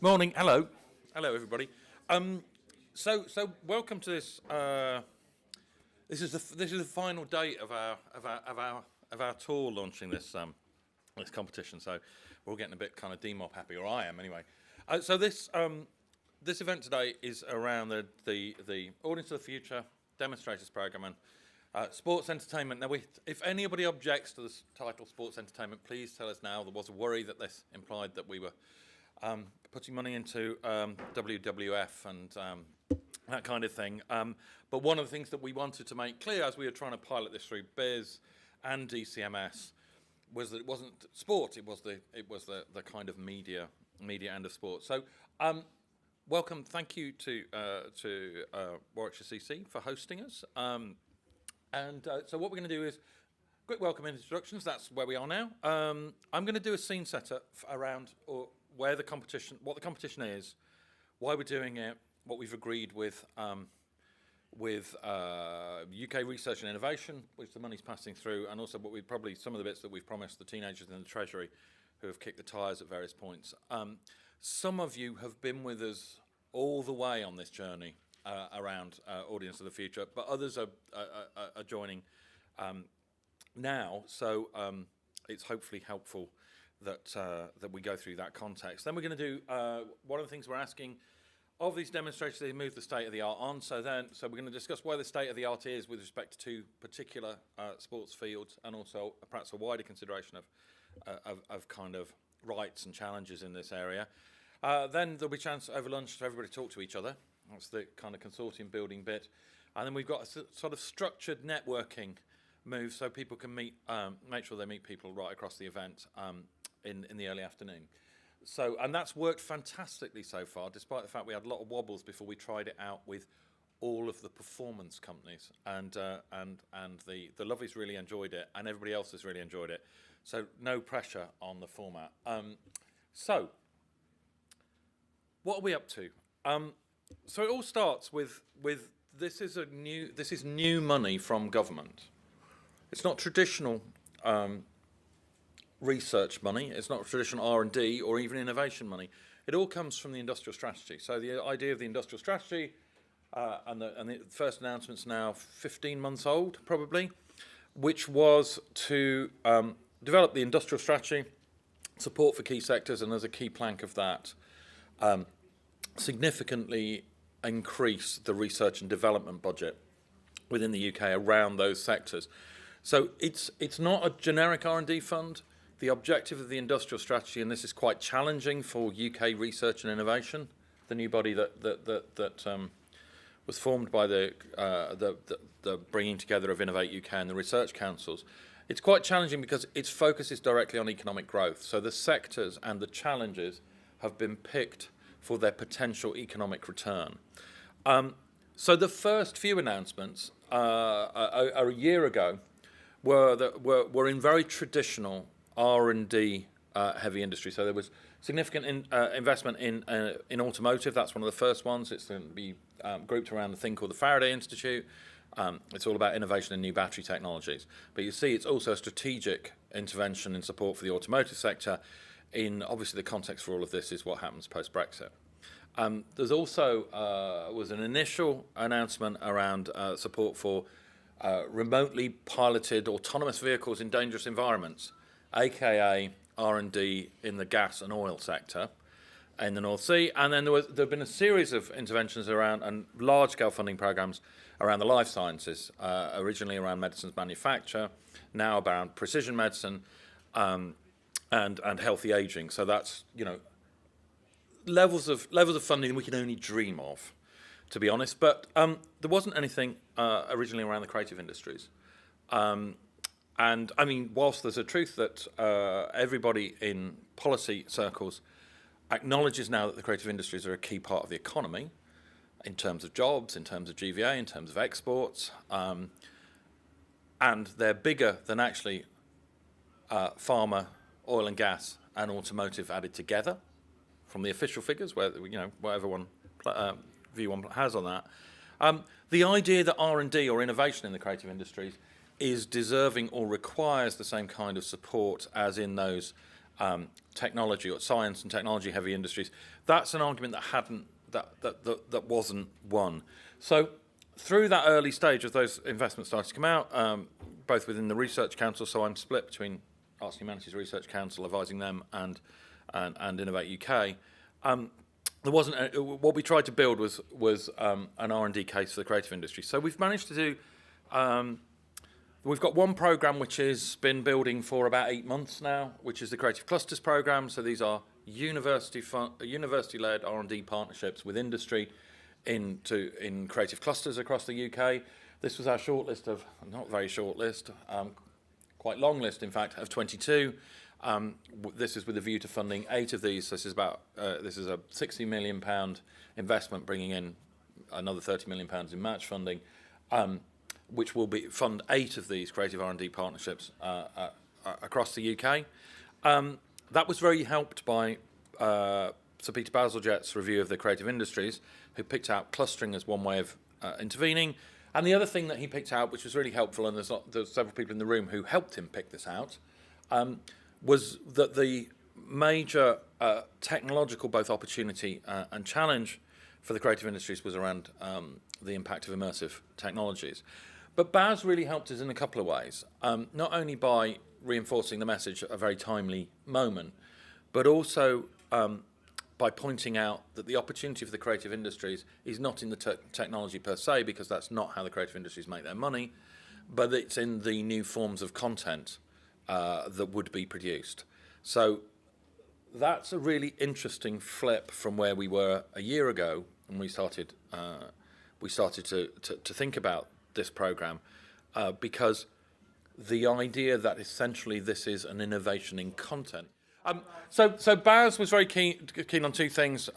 Morning, hello, everybody. So welcome to this. This is the final day of our tour launching this competition. So we're all getting a bit kind of DMOP happy, or I am anyway. So this event today is around the Audience of the Future Demonstrators Programme and sports entertainment. Now, if anybody objects to this title, sports entertainment, please tell us now. There was a worry that this implied that we were putting money into WWF and that kind of thing. But one of the things that we wanted to make clear as we were trying to pilot this through BIS and DCMS was that it wasn't sport; it was the kind of media end of sport. So, welcome, thank you to Warwickshire CC for hosting us. So what we're going to do is quick welcome and introductions. That's where we are now. I'm going to do a scene setup around what the competition is, why we're doing it, what we've agreed with UK Research and Innovation, which the money's passing through, and also some of the bits that we've promised the teenagers in the Treasury who have kicked the tyres at various points. Some of you have been with us all the way on this journey around Audience of the Future, but others are joining now, so it's hopefully helpful that we go through that context. Then we're going to do one of the things we're asking of these demonstrators, they move the state of the art on. So we're going to discuss where the state of the art is with respect to two particular sports fields, and also perhaps a wider consideration of kind of rights and challenges in this area. Then there'll be a chance over lunch for everybody to talk to each other. That's the kind of consortium building bit. And then we've got a sort of structured networking move so people can meet, make sure they meet people right across the event in the early afternoon. So, and that's worked fantastically so far, despite the fact we had a lot of wobbles before we tried it out with all of the performance companies, and the Lovelies really enjoyed it, and everybody else has really enjoyed it. So no pressure on the format. So what are we up to? So it all starts with this is new money from government. It's not traditional research money. It's not traditional R&D or even innovation money. It all comes from the industrial strategy. So the idea of the industrial strategy, and the first announcement's now 15 months old, probably, which was to develop the industrial strategy, support for key sectors, and as a key plank of that, significantly increase the research and development budget within the UK around those sectors. So it's not a generic R&D fund. The objective of the industrial strategy, and this is quite challenging for UK Research and Innovation, the new body that was formed by the bringing together of Innovate UK and the research councils. It's quite challenging because its focus is directly on economic growth. So the sectors and the challenges have been picked for their potential economic return. So the first few announcements a year ago were in very traditional R&D heavy industry. So there was significant investment in automotive. That's one of the first ones. It's going to be grouped around a thing called the Faraday Institute. It's all about innovation in new battery technologies. But you see, it's also a strategic intervention in support for the automotive sector. In obviously the context for all of this is what happens post-Brexit. There's also was an initial announcement around support for remotely piloted autonomous vehicles in dangerous environments, aka R&D in the gas and oil sector in the North Sea. And then there have been a series of interventions around and large-scale funding programs around the life sciences, originally around medicines manufacture, now around precision medicine and healthy aging. So that's, levels of funding we can only dream of, to be honest. But there wasn't anything originally around the creative industries. And I mean, whilst there's a truth that everybody in policy circles acknowledges now that the creative industries are a key part of the economy in terms of jobs, in terms of GVA, in terms of exports, and they're bigger than actually pharma, oil and gas, and automotive added together from the official figures, where whatever one view one has on that. The idea that R&D or innovation in the creative industries is deserving or requires the same kind of support as in those technology or science and technology heavy industries. That's an argument that wasn't won. So through that early stage, as those investments started to come out, both within the Research Council, so I'm split between Arts and Humanities Research Council, advising them, and Innovate UK. There wasn't what we tried to build was an R&D case for the creative industry. So we've managed to do. We've got one programme which has been building for about 8 months now, which is the Creative Clusters programme. So these are university-led R&D partnerships with industry in creative clusters across the UK. This was our short list of, not very short list, quite long list in fact, of 22. This is with a view to funding 8 of these. This is a £60 million investment, bringing in another £30 million in match funding, which will fund 8 of these creative R&D partnerships across the UK. That was very helped by Sir Peter Bazalgette's review of the creative industries, who picked out clustering as one way of intervening. And the other thing that he picked out, which was really helpful, and there's several people in the room who helped him pick this out, was that the major technological both opportunity and challenge for the creative industries was around the impact of immersive technologies. But Baz really helped us in a couple of ways, not only by reinforcing the message at a very timely moment, but also by pointing out that the opportunity for the creative industries is not in the technology per se, because that's not how the creative industries make their money, but it's in the new forms of content that would be produced. So that's a really interesting flip from where we were a year ago when we started to think about this programme, because the idea that essentially this is an innovation in content. So Baz was very keen on 2 things,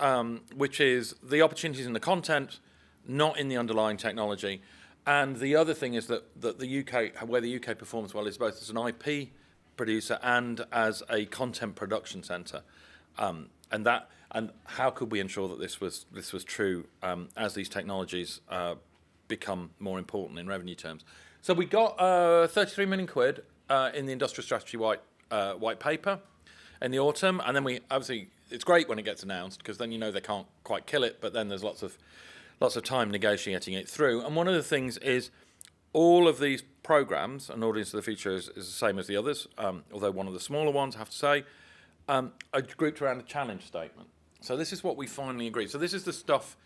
which is the opportunities in the content, not in the underlying technology. And the other thing is that the UK, where the UK performs well, is both as an IP producer and as a content production centre. And how could we ensure that this was true as these technologies become more important in revenue terms? So we got 33 million quid in the industrial strategy white paper in the autumn, and then we obviously, it's great when it gets announced, because then you know they can't quite kill it, but then there's lots of time negotiating it through. And one of the things is all of these programmes, and Audience of the Future is the same as the others, although one of the smaller ones, I have to say, are grouped around a challenge statement. So this is what we finally agreed. So this is the stuff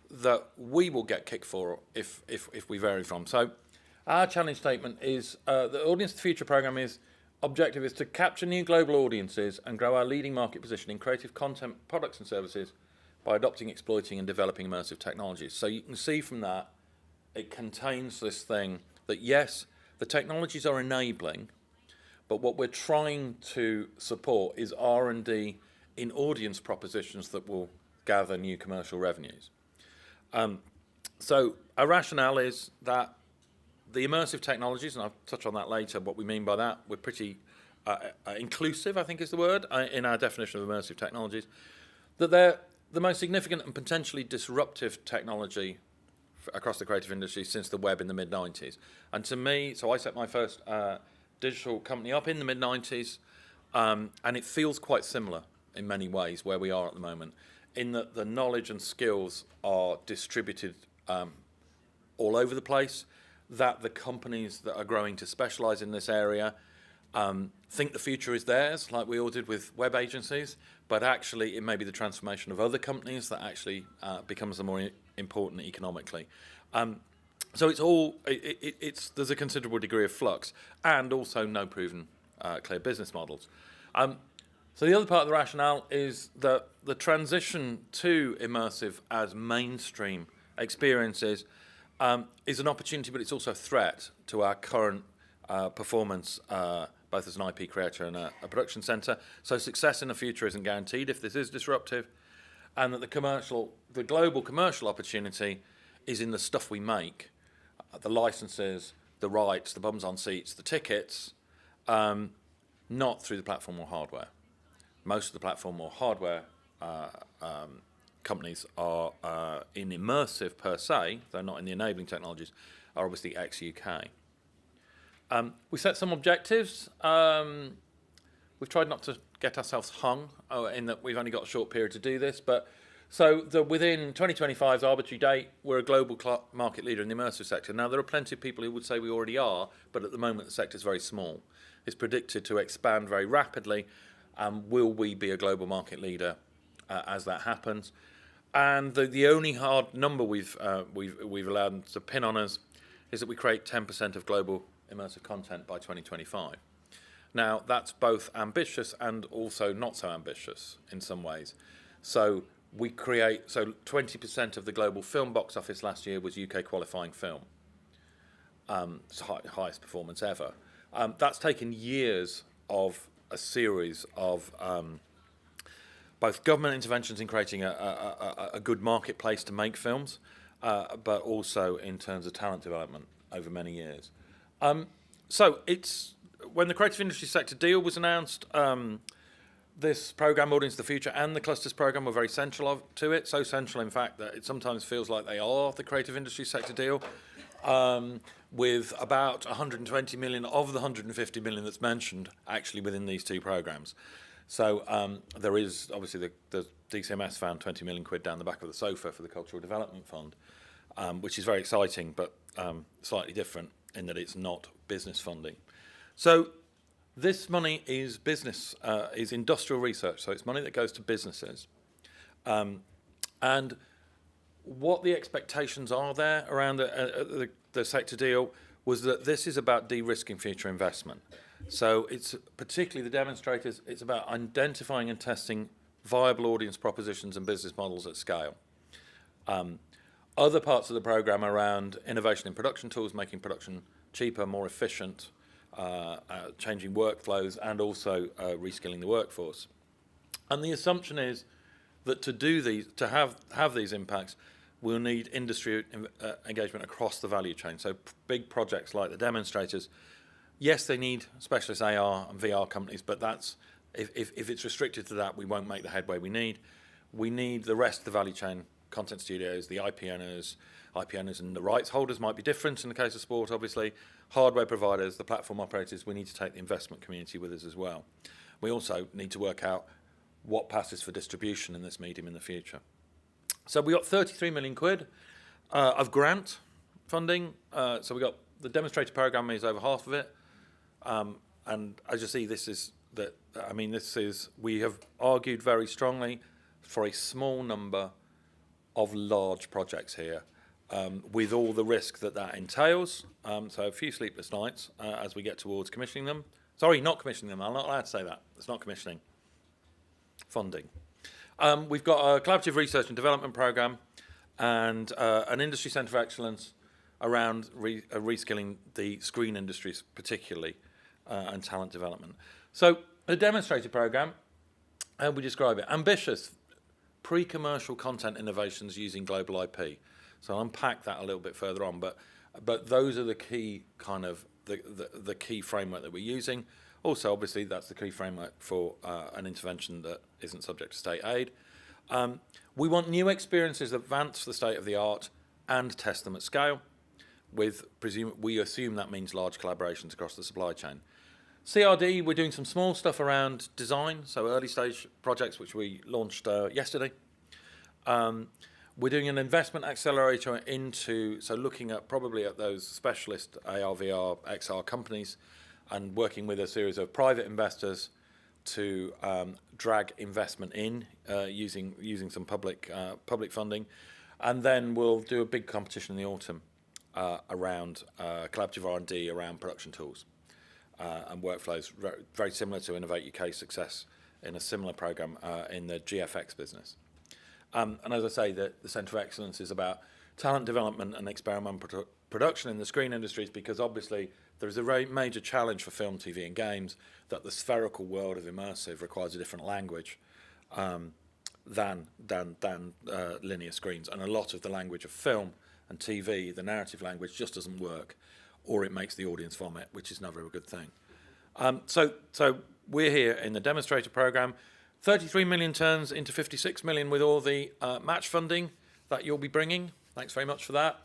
that we will get kicked for if we vary from. So our challenge statement is the Audience of the Future programme objective is to capture new global audiences and grow our leading market position in creative content, products and services by adopting, exploiting and developing immersive technologies. So you can see from that, it contains this thing that yes, the technologies are enabling, but what we're trying to support is R&D in audience propositions that will gather new commercial revenues. So our rationale is that the immersive technologies, and I'll touch on that later, what we mean by that, we're pretty inclusive, I think is the word, in our definition of immersive technologies, that they're the most significant and potentially disruptive technology across the creative industry since the web in the mid-90s. And to me, so I set my first digital company up in the mid-90s, and it feels quite similar in many ways where we are at the moment, in that the knowledge and skills are distributed all over the place, that the companies that are growing to specialise in this area think the future is theirs, like we all did with web agencies, but actually it may be the transformation of other companies that actually becomes the more important economically. So there's a considerable degree of flux, and also no proven clear business models. So the other part of the rationale is that the transition to immersive as mainstream experiences is an opportunity, but it's also a threat to our current performance, both as an IP creator and a production centre. So success in the future isn't guaranteed if this is disruptive, and that the global commercial opportunity is in the stuff we make, the licenses, the rights, the bums on seats, the tickets, not through the platform or hardware. Most of the platform or hardware companies are in immersive per se, though not in the enabling technologies, are obviously ex-UK. We set some objectives. We've tried not to get ourselves hung in that we've only got a short period to do this, but so within 2025's arbitrary date, we're a global market leader in the immersive sector. Now, there are plenty of people who would say we already are, but at the moment the sector is very small. It's predicted to expand very rapidly. Will we be a global market leader as that happens? And the only hard number we've allowed to pin on us is that we create 10% of global immersive content by 2025. Now, that's both ambitious and also not so ambitious in some ways. So we create, so 20% of the global film box office last year was UK qualifying film. It's the highest performance ever. That's taken years of a series of both government interventions in creating a good marketplace to make films, but also in terms of talent development over many years. So it's when the creative industry sector deal was announced, this programme, Audience of the Future, and the Clusters programme were very central to it, so central in fact that it sometimes feels like they are the creative industry sector deal, with about 120 million of the 150 million that's mentioned actually within these two programmes. So there is, obviously, the DCMS found 20 million quid down the back of the sofa for the Cultural Development Fund, which is very exciting, but slightly different in that it's not business funding. So this money is business, is industrial research, so it's money that goes to businesses. And what the expectations are there around the sector deal was that this is about de-risking future investment. So it's particularly the demonstrators, it's about identifying and testing viable audience propositions and business models at scale. Other parts of the programme around innovation in production tools, making production cheaper, more efficient, changing workflows, and also reskilling the workforce. And the assumption is that to do these, to have these impacts, we'll need industry engagement across the value chain. So big projects like the demonstrators, yes, they need specialist AR and VR companies, but that's if it's restricted to that, we won't make the headway we need. We need the rest of the value chain, content studios, the IP owners and the rights holders might be different in the case of sport, obviously. Hardware providers, the platform operators, we need to take the investment community with us as well. We also need to work out what passes for distribution in this medium in the future. So we got 33 million quid of grant funding. So we got the demonstrator programme is over half of it. And as you see, we have argued very strongly for a small number of large projects here, with all the risk that entails. So a few sleepless nights as we get towards commissioning them. Sorry, not commissioning them. I'm not allowed to say that. It's not commissioning. Funding. We've got a collaborative research and development programme and an industry centre of excellence around reskilling the screen industries particularly, and talent development. So the demonstrator programme, how we describe it? Ambitious, pre-commercial content innovations using global IP. So I'll unpack that a little bit further on, but those are the key kind of the key framework that we're using. Also, obviously, that's the key framework for an intervention that isn't subject to state aid. We want new experiences that advance the state of the art and test them at scale. We assume that means large collaborations across the supply chain. CRD, we're doing some small stuff around design, so early stage projects which we launched yesterday. We're doing an investment accelerator looking at probably at those specialist AR, VR, XR companies and working with a series of private investors to drag investment in using some public funding. And then we'll do a big competition in the autumn around collaborative R&D around production tools and workflows, very similar to Innovate UK's success in a similar programme in the GFX business. And as I say, the Centre of Excellence is about talent development and experimental production in the screen industries, because obviously there is a very major challenge for film, TV and games that the spherical world of immersive requires a different language than linear screens. And a lot of the language of film and TV, the narrative language, just doesn't work, or it makes the audience vomit, which is never a good thing. So we're here in the demonstrator programme. 33 million turns into 56 million with all the match funding that you'll be bringing. Thanks very much for that.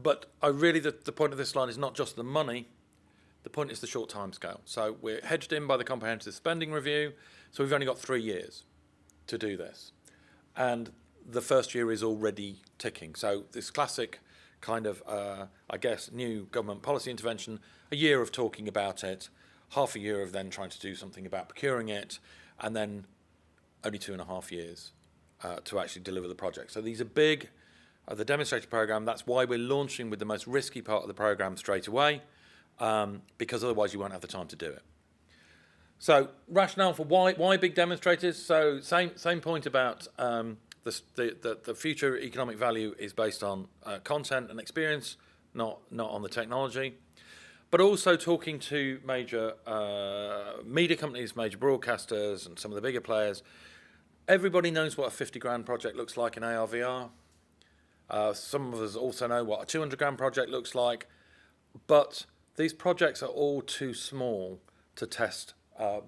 But the point of this slide is not just the money, The point is the short time scale. So we're hedged in by the comprehensive spending review, so we've only got 3 years to do this. And the first year is already ticking. So this classic kind of, I guess, new government policy intervention, a year of talking about it, half a year of then trying to do something about procuring it, and then only 2.5 years to actually deliver the project. So these are big. The demonstrator programme, that's why we're launching with the most risky part of the programme straight away, because otherwise you won't have the time to do it. So rationale for why big demonstrators? So same point about the future economic value is based on content and experience, not on the technology. But also talking to major media companies, major broadcasters, and some of the bigger players. Everybody knows what a 50 grand project looks like in AR, VR. Some of us also know what a 200 grand project looks like. But these projects are all too small to test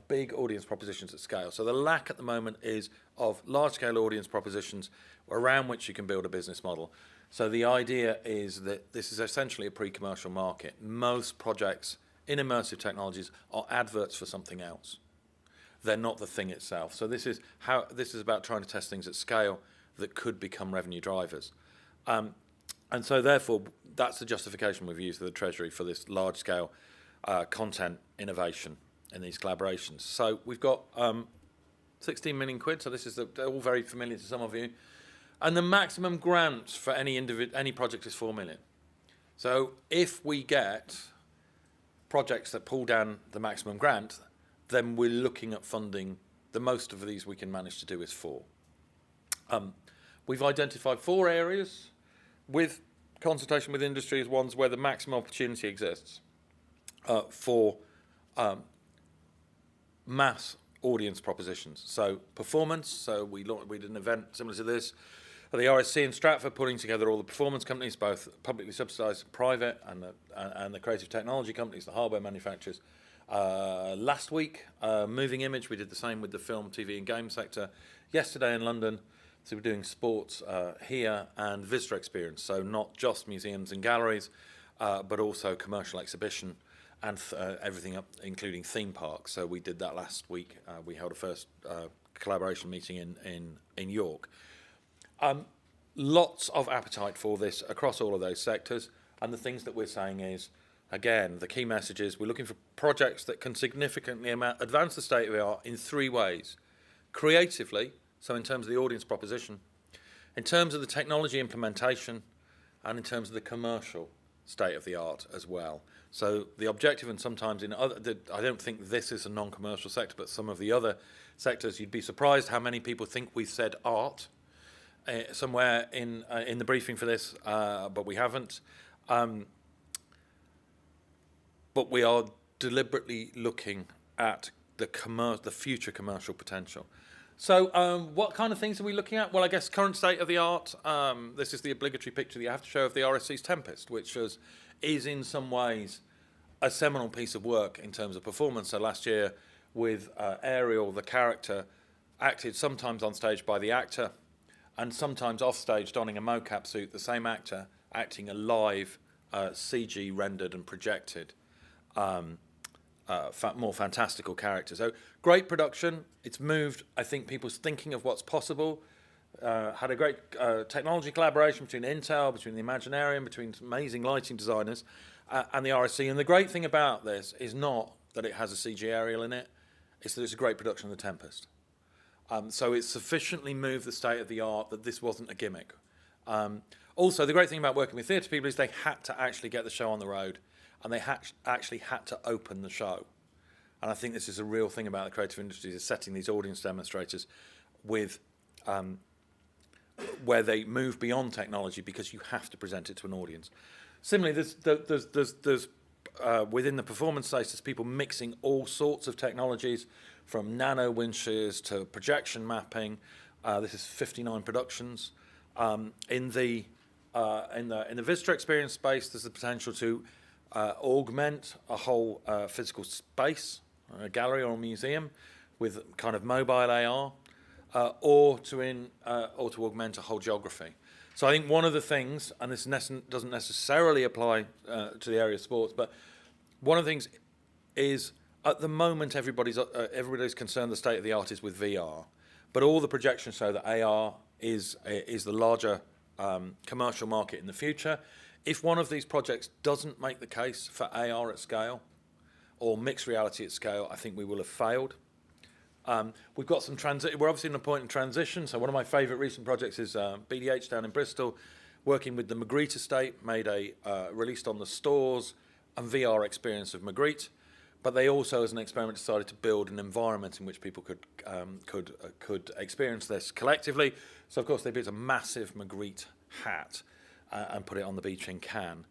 big audience propositions at scale. So the lack at the moment is of large-scale audience propositions around which you can build a business model. So the idea is that this is essentially a pre-commercial market. Most projects in immersive technologies are adverts for something else. They're not the thing itself. So this is about trying to test things at scale that could become revenue drivers. And so therefore, that's the justification we've used with the Treasury for this large-scale content innovation in these collaborations. So we've got 16 million quid, so they're all very familiar to some of you. And the maximum grant for any project is 4 million. So if we get projects that pull down the maximum grant, then we're looking at funding. The most of these we can manage to do is 4. We've identified 4 areas with consultation with industry as ones where the maximum opportunity exists for mass audience propositions. So performance, so we did an event similar to this at the RSC in Stratford, putting together all the performance companies, both publicly subsidised and private, and the creative technology companies, the hardware manufacturers. Last week, Moving Image, we did the same with the film, TV and game sector. Yesterday in London, so we're doing sports here and visitor experience, so not just museums and galleries, but also commercial exhibition and everything up, including theme parks. So we did that last week. We held a first collaboration meeting in York. Lots of appetite for this across all of those sectors, and the things that we're saying is, again, the key message is we're looking for projects that can significantly advance the state of the art in 3 ways. Creatively, so in terms of the audience proposition, in terms of the technology implementation, and in terms of the commercial state of the art as well. So the objective, and sometimes in other, I don't think this is a non-commercial sector, but some of the other sectors, you'd be surprised how many people think we've said art somewhere in the briefing for this, but we haven't. But we are deliberately looking at the future commercial potential. So what kind of things are we looking at? Well, I guess current state of the art. This is the obligatory picture that you have to show of the RSC's Tempest, which is in some ways a seminal piece of work in terms of performance. So last year with Ariel, the character, acted sometimes on stage by the actor and sometimes off stage donning a mocap suit, the same actor acting a live CG rendered and projected more fantastical character. So great production. It's moved, I think, people's thinking of what's possible. Had a great technology collaboration between Intel, between the Imaginarium, between amazing lighting designers and the RSC. And the great thing about this is not that it has a CG aerial in it, it's that it's a great production of the Tempest. So it's sufficiently moved the state of the art that this wasn't a gimmick. Also, the great thing about working with theatre people is they had to actually get the show on the road, and they actually had to open the show. And I think this is a real thing about the creative industry, is setting these audience demonstrators with where they move beyond technology because you have to present it to an audience. Similarly, there's within the performance space, there's people mixing all sorts of technologies, from nano winches to projection mapping. This is 59 productions. In the visitor experience space, there's the potential to augment a whole physical space, a gallery or a museum, with kind of mobile AR, or to augment a whole geography. So I think one of the things, and this doesn't necessarily apply to the area of sports, but one of the things is, at the moment, everybody's concerned the state of the art is with VR, but all the projections show that AR is the larger commercial market in the future. If one of these projects doesn't make the case for AR at scale or mixed reality at scale, I think we will have failed. We've got some we're obviously in a point in transition. So one of my favourite recent projects is BDH down in Bristol, working with the Magritte estate, made released on the stores and VR experience of Magritte. But they also, as an experiment, decided to build an environment in which people could experience this collectively. So, of course, they built a massive Magritte hat and put it on the beach in Cannes.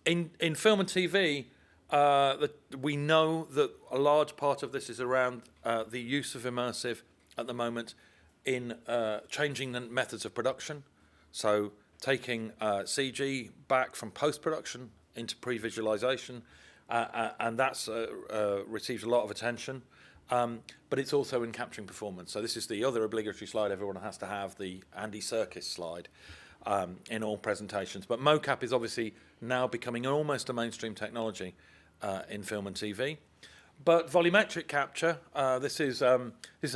In film and TV, we know that a large part of this is around the use of immersive at the moment in changing the methods of production. So, taking CG back from post-production into pre-visualization. And that's received a lot of attention, but it's also in capturing performance. So this is the other obligatory slide everyone has to have, the Andy Serkis slide in all presentations. But mocap is obviously now becoming almost a mainstream technology in film and TV. But volumetric capture, this is how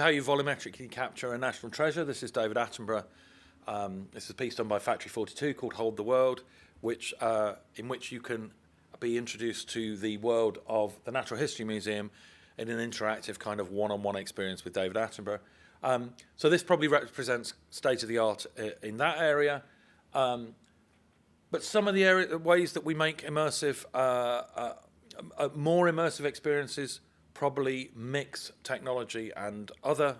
you volumetrically capture a national treasure. This is David Attenborough. This is a piece done by Factory 42 called Hold the World, in which you can be introduced to the world of the Natural History Museum in an interactive kind of one-on-one experience with David Attenborough. So this probably represents state-of-the-art in that area. But some of the ways that we make immersive, more immersive experiences probably mix technology and other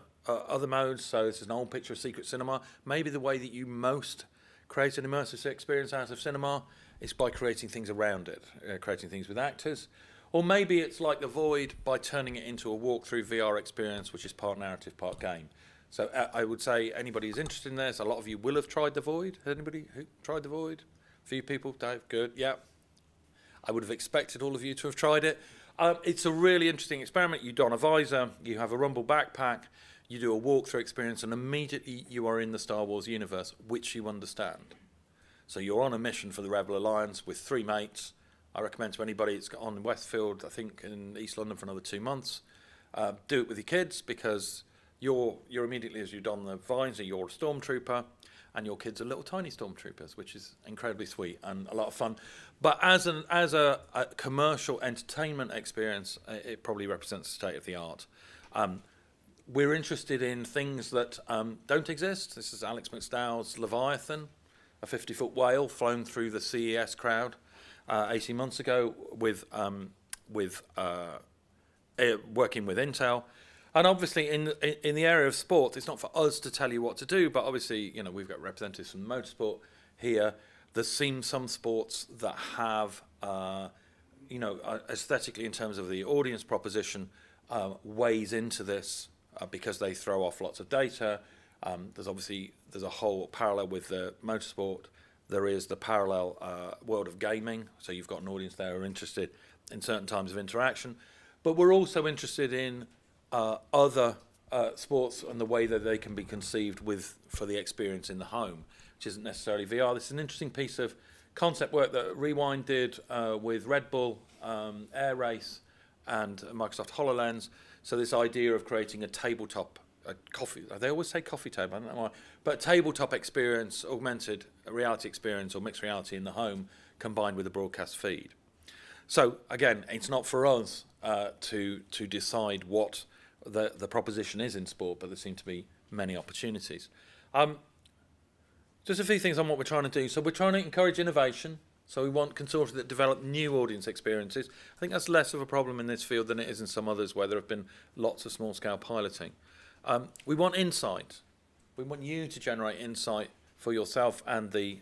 modes. So this is an old picture of secret cinema. Maybe the way that you most create an immersive experience out of cinema is by creating things around it, creating things with actors. Or maybe it's like The Void by turning it into a walkthrough VR experience, which is part narrative, part game. So I would say anybody who's interested in this, a lot of you will have tried The Void. Anybody who tried The Void? A few people, Dave, good, yeah. I would have expected all of you to have tried it. It's a really interesting experiment. You don a visor, you have a rumble backpack, you do a walkthrough experience, and immediately you are in the Star Wars universe, which you understand. So you're on a mission for the Rebel Alliance with 3 mates. I recommend to anybody it's on Westfield, I think in East London for another 2 months. Do it with your kids because you're immediately, as you don the visor, you're a stormtrooper and your kids are little tiny stormtroopers, which is incredibly sweet and a lot of fun. But as a commercial entertainment experience, it probably represents the state of the art. We're interested in things that don't exist. This is Alex McDowell's Leviathan, a 50-foot whale flown through the CES crowd 18 months ago with working with Intel. And obviously in the area of sport, it's not for us to tell you what to do, but obviously, we've got representatives from motorsport here. There seems some sports that have, aesthetically in terms of the audience proposition, ways into this because they throw off lots of data. There's a whole parallel with the motorsport. There is the parallel world of gaming. So you've got an audience there who are interested in certain times of interaction. But we're also interested in other sports and the way that they can be conceived for the experience in the home, which isn't necessarily VR. This is an interesting piece of concept work that Rewind did with Red Bull, Air Race, and Microsoft HoloLens. So this idea of creating a tabletop, they always say coffee table, I don't know why, but tabletop experience, augmented reality experience or mixed reality in the home combined with a broadcast feed. So again, it's not for us to decide what the proposition is in sport, but there seem to be many opportunities. Just a few things on what we're trying to do. So we're trying to encourage innovation. So we want consortia that develop new audience experiences. I think that's less of a problem in this field than it is in some others where there have been lots of small-scale piloting. We want insight. We want you to generate insight for yourself and the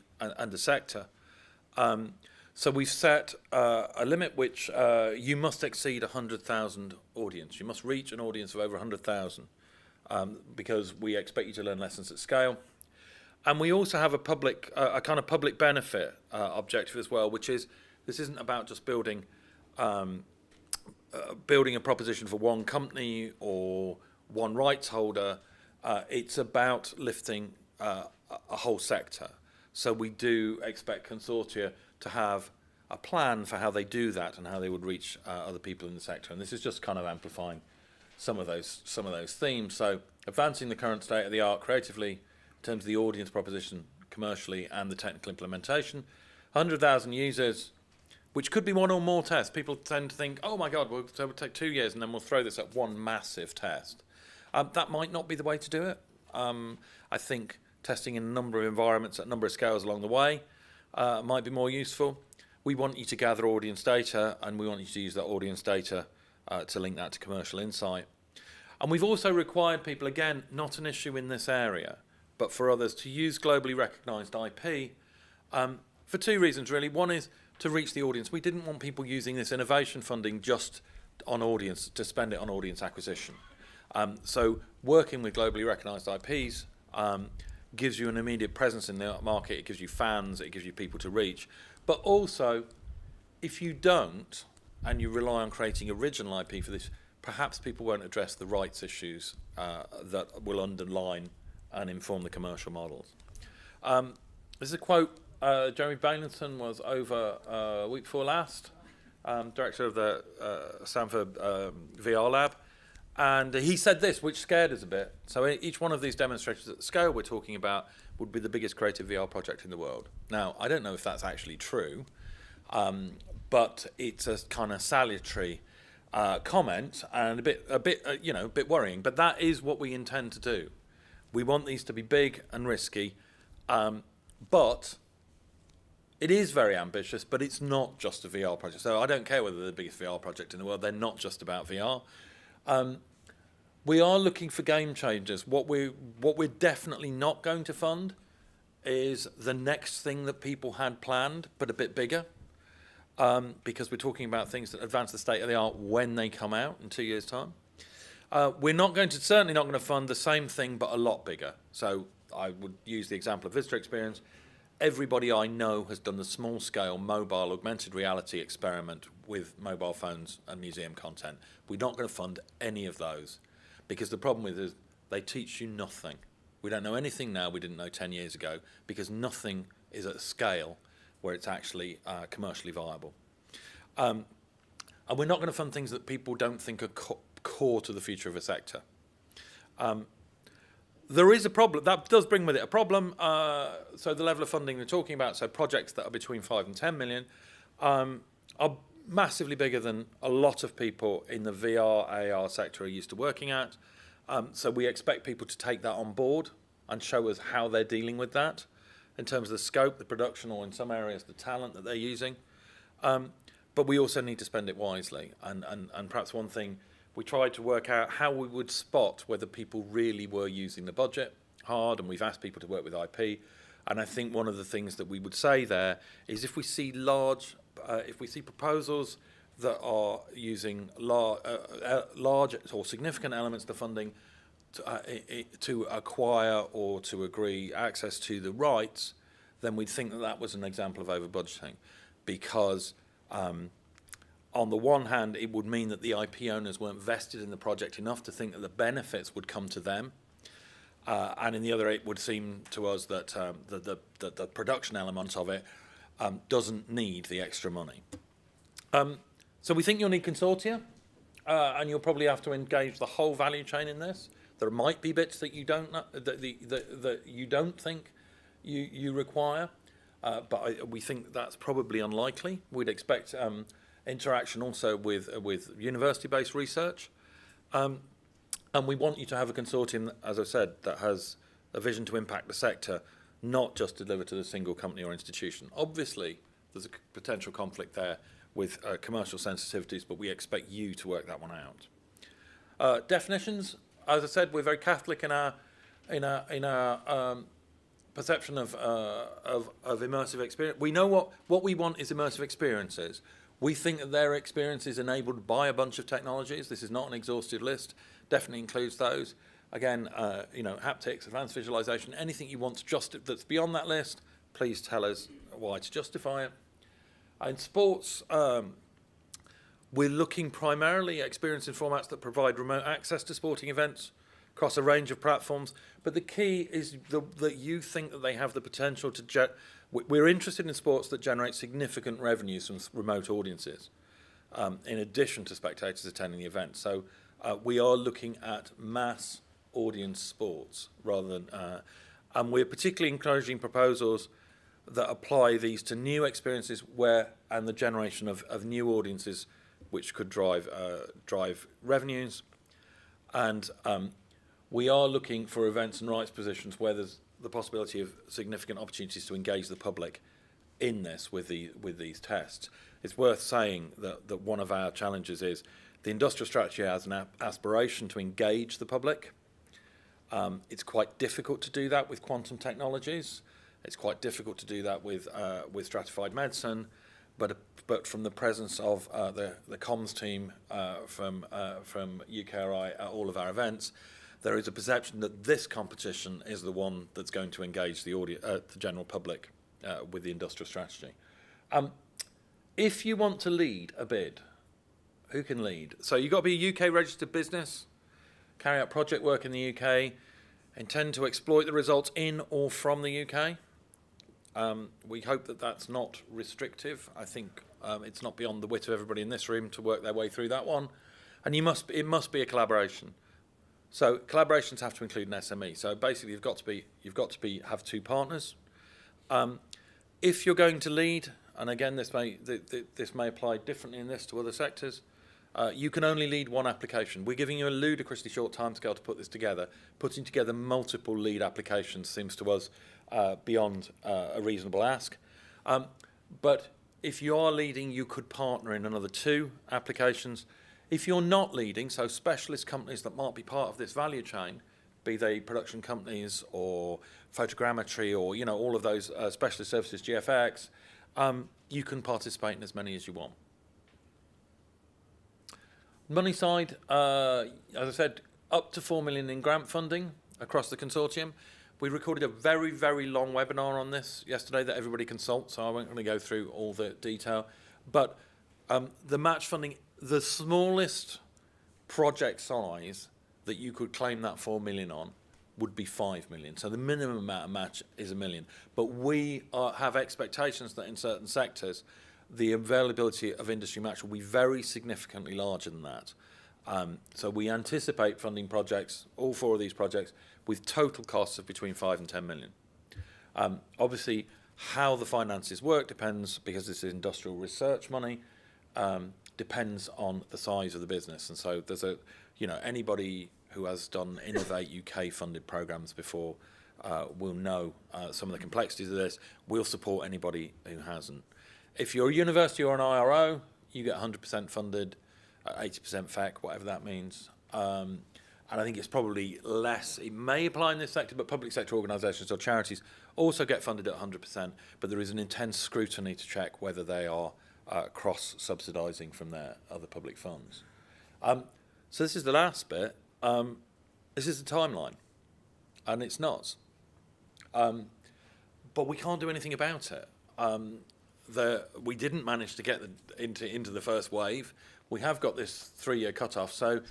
sector. So we've set a limit which you must exceed 100,000 audience. You must reach an audience of over 100,000 because we expect you to learn lessons at scale. And we also have a kind of public benefit objective as well, which is this isn't about just building a proposition for one company or one rights holder. It's about lifting a whole sector. So we do expect consortia to have a plan for how they do that and how they would reach other people in the sector. And this is just kind of amplifying some of those themes. So advancing the current state of the art creatively in terms of the audience proposition, commercially, and the technical implementation. 100,000 users, which could be one or more tests. People tend to think, oh my God, we'll take 2 years and then we'll throw this at one massive test. That might not be the way to do it. I think testing in a number of environments at a number of scales along the way might be more useful. We want you to gather audience data, and we want you to use that audience data to link that to commercial insight. And we've also required people, again, not an issue in this area, but for others, to use globally recognised IP for 2 reasons, really. One is to reach the audience. We didn't want people using this innovation funding just on audience, to spend it on audience acquisition. So working with globally recognised IPs gives you an immediate presence in the market. It gives you fans, it gives you people to reach. But also, if you don't, and you rely on creating original IP for this, perhaps people won't address the rights issues that will underline and inform the commercial models. There's a quote. Jeremy Bainington was over week before last, director of the Stanford VR lab, and he said this, which scared us a bit. So each one of these demonstrators at the scale we're talking about would be the biggest creative VR project in the world. Now, I don't know if that's actually true, but it's a kind of salutary comment and a bit worrying. But that is what we intend to do. We want these to be big and risky, but it is very ambitious, but it's not just a VR project. So I don't care whether they're the biggest VR project in the world. They're not just about VR. We are looking for game changers. What we're definitely not going to fund is the next thing that people had planned, but a bit bigger, because we're talking about things that advance the state of the art when they come out in 2 years' time. We're certainly not going to fund the same thing, but a lot bigger. So I would use the example of visitor experience. Everybody I know has done the small-scale mobile augmented reality experiment with mobile phones and museum content. We're not going to fund any of those, because the problem with it is they teach you nothing. We don't know anything now we didn't know 10 years ago, because nothing is at a scale where it's actually commercially viable. And we're not going to fund things that people don't think are core to the future of a sector. There is a problem. That does bring with it a problem. So the level of funding we're talking about, so projects that are between 5 and 10 million, are massively bigger than a lot of people in the VR, AR sector are used to working at. So we expect people to take that on board and show us how they're dealing with that in terms of the scope, the production, or in some areas the talent that they're using. But we also need to spend it wisely. And perhaps one thing, we tried to work out how we would spot whether people really were using the budget hard, and we've asked people to work with IP. And I think one of the things that we would say there is if we see proposals that are using large or significant elements of the funding to acquire or to agree access to the rights, then we'd think that that was an example of over-budgeting, because on the one hand, it would mean that the IP owners weren't vested in the project enough to think that the benefits would come to them. And in the other, it would seem to us that the production element of it doesn't need the extra money. So we think you'll need consortia, and you'll probably have to engage the whole value chain in this. There might be bits that you don't know, that you don't think you require, but we think that's probably unlikely. We'd expect interaction also with university-based research, and we want you to have a consortium, as I said, that has a vision to impact the sector, not just deliver to the single company or institution. Obviously, there's a potential conflict there with commercial sensitivities, but we expect you to work that one out. Definitions, as I said, we're very Catholic in our perception of immersive experience. We know what we want is immersive experiences. We think that their experience is enabled by a bunch of technologies. This is not an exhaustive list. Definitely includes those. Again, haptics, advanced visualization, anything you want that's beyond that list, please tell us why to justify it. In sports, we're looking primarily at experience in formats that provide remote access to sporting events, across a range of platforms. But the key is that you think that they have the potential to we're interested in sports that generate significant revenues from remote audiences, in addition to spectators attending the event. So we are looking at mass audience sports rather than, and we're particularly encouraging proposals that apply these to new experiences and the generation of new audiences, which could drive revenues. And we are looking for events and rights positions where there's the possibility of significant opportunities to engage the public in this with these tests. It's worth saying that one of our challenges is the industrial strategy has an aspiration to engage the public. It's quite difficult to do that with quantum technologies. It's quite difficult to do that with stratified medicine, but from the presence of the comms team from UKRI at all of our events, there is a perception that this competition is the one that's going to engage the general public with the industrial strategy. If you want to lead a bid, who can lead? So you've got to be a UK registered business, carry out project work in the UK, intend to exploit the results in or from the UK. We hope that that's not restrictive. I think it's not beyond the wit of everybody in this room to work their way through that one. And it must be a collaboration. So collaborations have to include an SME. So basically, you've got to have two partners. If you're going to lead, and again, this may apply differently in this to other sectors, you can only lead one application. We're giving you a ludicrously short timescale to put this together. Putting together multiple lead applications seems to us beyond a reasonable ask. But if you are leading, you could partner in another 2 applications. If you're not leading, so specialist companies that might be part of this value chain, be they production companies or photogrammetry or all of those specialist services, GFX, you can participate in as many as you want. Money side, as I said, up to 4 million in grant funding across the consortium. We recorded a very, very long webinar on this yesterday that everybody consult, so I won't really go through all the detail. But the match funding, the smallest project size that you could claim that 4 million on would be 5 million. So the minimum amount of match is 1 million. But we have expectations that in certain sectors, the availability of industry match will be very significantly larger than that. So we anticipate funding projects, all 4 of these projects, with total costs of between 5 and 10 million. Obviously, how the finances work depends, because this is industrial research money, depends on the size of the business. And so there's anybody who has done Innovate UK funded programs before will know some of the complexities of this. We'll support anybody who hasn't. If you're a university or an IRO, you get 100% funded, 80% FEC, whatever that means. And I think it's probably less. It may apply in this sector, but public sector organisations or charities also get funded at 100%, but there is an intense scrutiny to check whether they are cross-subsidising from their other public funds. So this is the last bit. This is the timeline, and it's not. But we can't do anything about it. We didn't manage to get into the first wave. We have got this 3-year cut-off. So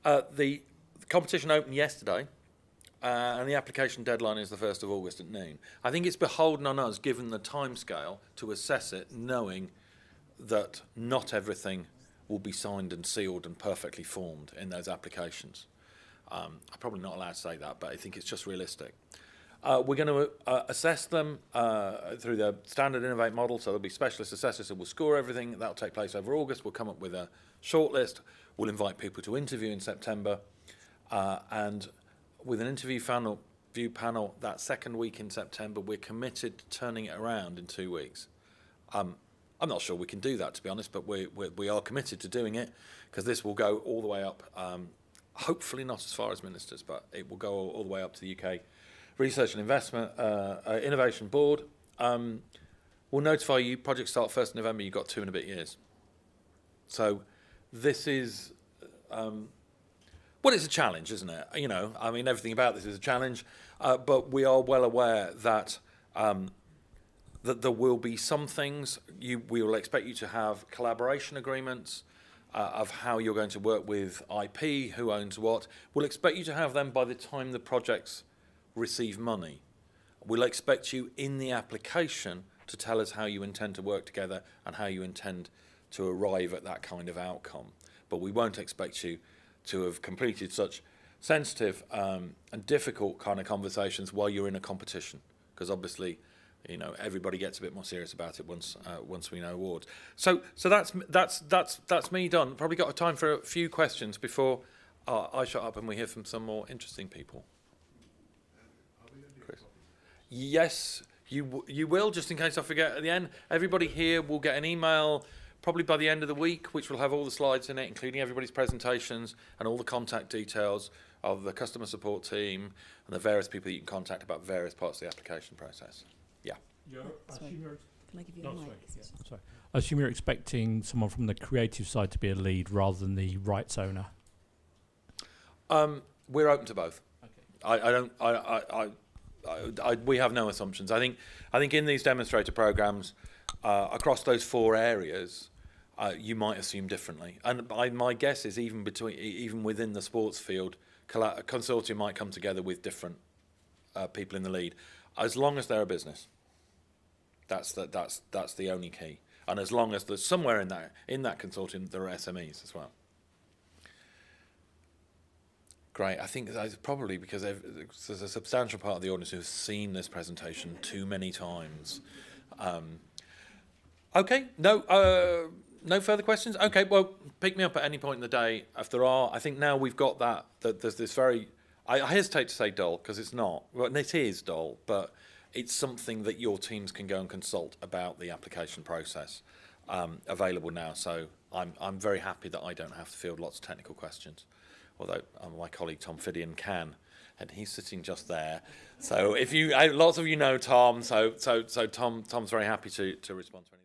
the competition opened yesterday, and the application deadline is the 1st of August at noon. I think it's beholden on us, given the timescale, to assess it, knowing that not everything will be signed and sealed and perfectly formed in those applications. I'm probably not allowed to say that, but I think it's just realistic. We're going to assess them through the standard Innovate model, so there'll be specialist assessors who will score everything. That'll take place over August. We'll come up with a shortlist. We'll invite people to interview in September. And with an interview panel that second week in September, we're committed to turning it around in 2 weeks. I'm not sure we can do that, to be honest, but we are committed to doing it, because this will go all the way up, hopefully not as far as ministers, but it will go all the way up to the UK Research and Investment Innovation Board. We'll notify you, project start 1st of November, you've got 2 and a bit years. So this is, it's a challenge, isn't it? I mean, everything about this is a challenge, but we are well aware that that there will be some things. We will expect you to have collaboration agreements. of how you're going to work with IP, who owns what. We'll expect you to have them by the time the projects receive money. We'll expect you in the application to tell us how you intend to work together and how you intend to arrive at that kind of outcome. But we won't expect you to have completed such sensitive and difficult kind of conversations while you're in a competition, because obviously, you know, everybody gets a bit more serious about it once we know awards. So that's me done. Probably got time for a few questions before I shut up and we hear from some more interesting people. Chris. Yes, you will, just in case I forget at the end. Everybody here will get an email probably by the end of the week, which will have all the slides in it, including everybody's presentations and all the contact details of the customer support team and the various people you can contact about various parts of the application process. Yeah. Can I give you a mic? Sorry. I assume you're expecting someone from the creative side to be a lead rather than the rights owner. We're open to both. Okay. We have no assumptions. I think in these demonstrator programs, across those 4 areas, you might assume differently. And my guess is even within the sports field, a consortium might come together with different people in the lead, as long as they're a business. That's the only key. And as long as there's somewhere in that consortium there are SMEs as well. Great. I think that's probably because there's a substantial part of the audience who's seen this presentation too many times. Okay. No further questions? Okay. Well, pick me up at any point in the day if there are. I think now we've got that there's this very, I hesitate to say dull because it's not. Well, it is dull, but it's something that your teams can go and consult about the application process available now. So I'm very happy that I don't have to field lots of technical questions, although my colleague Tom Fidian can, and he's sitting just there. So if lots of you know Tom, so Tom's very happy to respond to any.